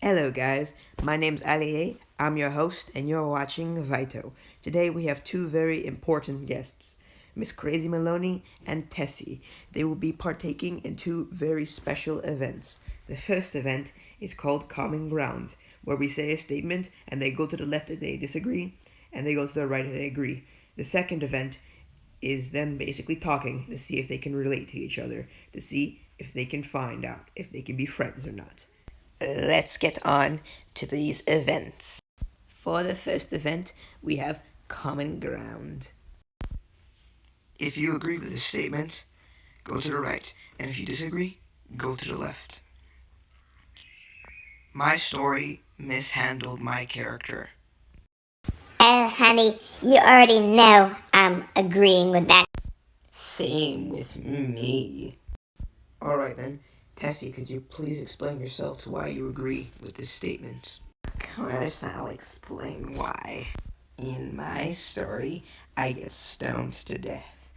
Hello guys, my name's Ali. I'm your host and you're watching Vito. Today we have two very important guests, Miss Crazy Maloney and Tessie. They will be partaking in two very special events. The first event is called Common Ground, where we say a statement and they go to the left if they disagree, and they go to the right if they agree. The second event is them basically talking to see if they can relate to each other, to see if they can find out if they can be friends or not. Let's get on to these events. For the first event, we have Common Ground. If you agree with this statement, go to the right, and if you disagree, go to the left. My story mishandled my character. Oh, honey, you already know I'm agreeing with that. Same with me. Alright then, Tessie, could you please explain yourself to why you agree with this statement? Of course, I'll explain why. In my story, I get stoned to death.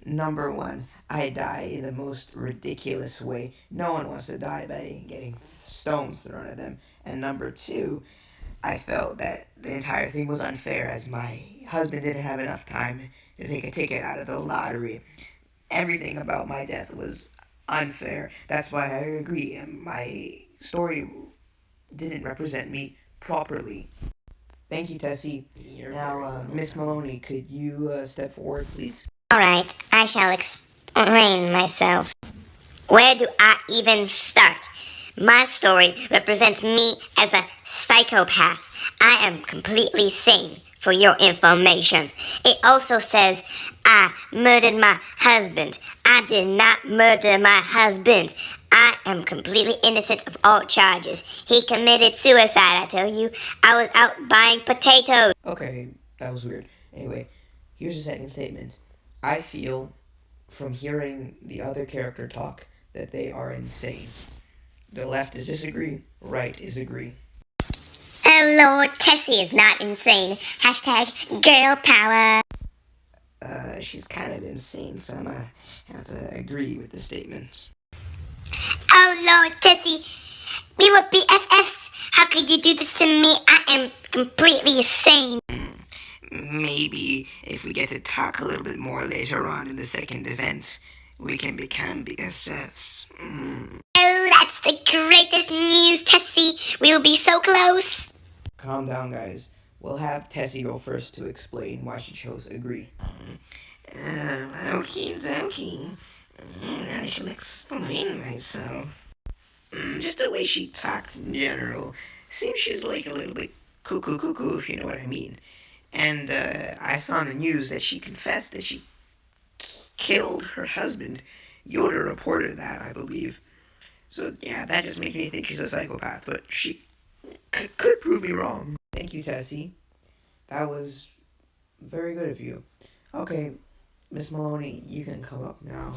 Number one, I die in the most ridiculous way. No one wants to die by getting stones thrown at them. And number two, I felt that the entire thing was unfair as my husband didn't have enough time to take a ticket out of the lottery. Everything about my death was unfair. That's why I agree. And my story didn't represent me properly. Thank you, Tessie. Now, Miss Maloney, could you step forward, please? Alright, I shall explain myself. Where do I even start? My story represents me as a psychopath. I am completely sane, for your information. It also says I murdered my husband. I did not murder my husband. I am completely innocent of all charges. He committed suicide, I tell you. I was out buying potatoes. Okay, that was weird. Anyway, here's the second statement. I feel, from hearing the other character talk, that they are insane. The left is disagree, right is agree. Oh Lord, Tessie is not insane. Hashtag girl power. She's kind of insane, so I'm gonna have to agree with the statement. Oh Lord, Tessie, we were BFFs. How could you do this to me? I am completely sane. Maybe if we get to talk a little bit more later on in the second event, we can become BFFs. Oh, that's the greatest news, Tessie. We'll be so close. Calm down, guys. We'll have Tessie go first to explain why she chose agree. Okie dokie. I shall explain myself. Just the way she talked in general. Seems she's like a little bit cuckoo, if you know what I mean. And I saw in the news that she confessed that she killed her husband. Yoda reported that, I believe. So yeah, that just makes me think she's a psychopath, but she could prove me wrong. Thank you, Tessie. That was very good of you. Okay, Miss Maloney, you can come up now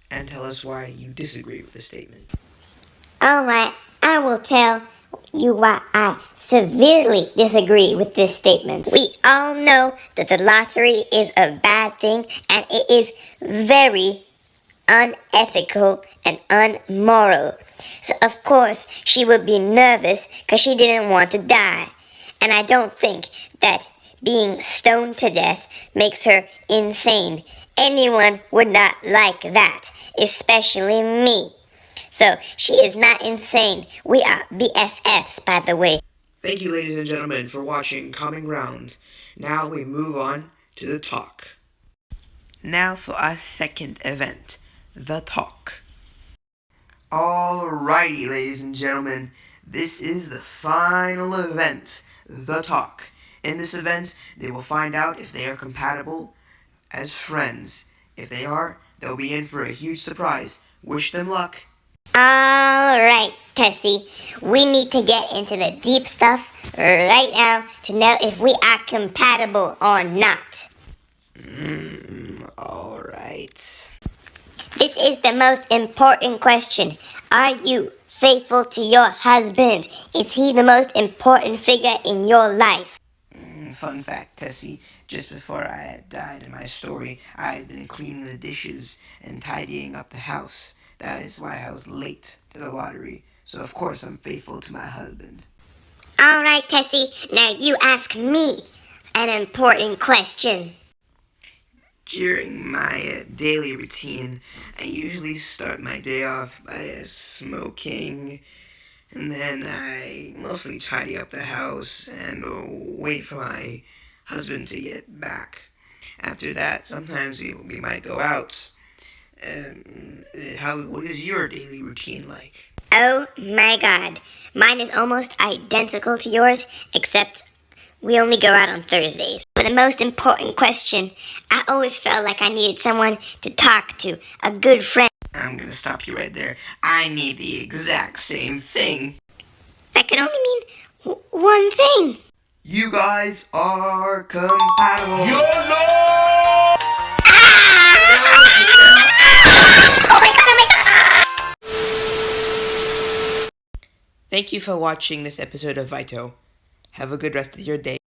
and tell us why you disagree with the statement. Alright, I will tell you why I severely disagree with this statement. We all know that the lottery is a bad thing and it is very unethical and unmoral. So of course she would be nervous because she didn't want to die. And I don't think that being stoned to death makes her insane. Anyone would not like that, especially me. So she is not insane. We are BFFs, by the way. Thank you, ladies and gentlemen, for watching Common Ground. Now we move on to the talk. Now for our second event, the talk. Alrighty, ladies and gentlemen, this is the final event, the talk. In this event, they will find out if they are compatible as friends. If they are, they'll be in for a huge surprise. Wish them luck. Alright, Tessie. We need to get into the deep stuff right now to know if we are compatible or not. Alright. This is the most important question. Are you faithful to your husband? Is he the most important figure in your life? Fun fact, Tessie, just before I had died in my story, I had been cleaning the dishes and tidying up the house. That is why I was late to the lottery. so of course I'm faithful to my husband. Alright, Tessie, now you ask me an important question. During my daily routine, I usually start my day off by smoking, and then I mostly tidy up the house and wait for my husband to get back. After that, sometimes we might go out. What is your daily routine like? Oh my god, mine is almost identical to yours, except we only go out on Thursdays. For the most important question, I always felt like I needed someone to talk to, a good friend. I'm gonna stop you right there. I need the exact same thing. That could only mean one thing. You guys are compatible. YOLO! Oh my god, oh my god! Thank you for watching this episode of Vito. Have a good rest of your day.